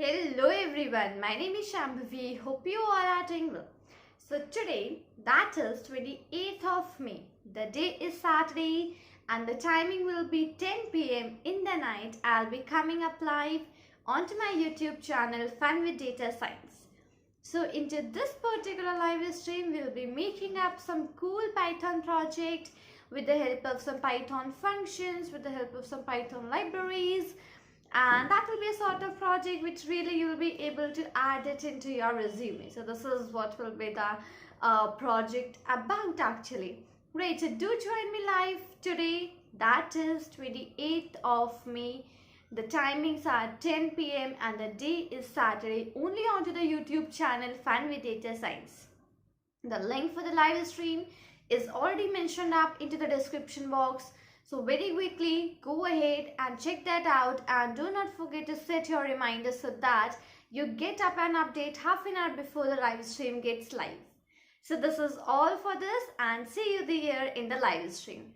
Hello everyone, my name is Shambhavi. Hope you all are doing well. So today, that is 28th of May. The day is Saturday and the timing will be 10 p.m. in the night. I'll be coming up live onto my YouTube channel Fun with Data Science. So into this particular live stream, we'll be making up some cool Python project with the help of some Python functions, with the help of some Python libraries, and that will be a sort of project which really you'll be able to add it into your resume. So this is what will be the project about actually. Great, so do join me live today. That is 28th of May. The timings are 10 p.m. and the day is Saturday, only onto the YouTube channel Fun with Data Science. The link for the live stream is already mentioned up into the description box. So very quickly go ahead and check that out, and do not forget to set your reminder so that you get up an update half an hour before the live stream gets live. So this is all for this, and see you there in the live stream.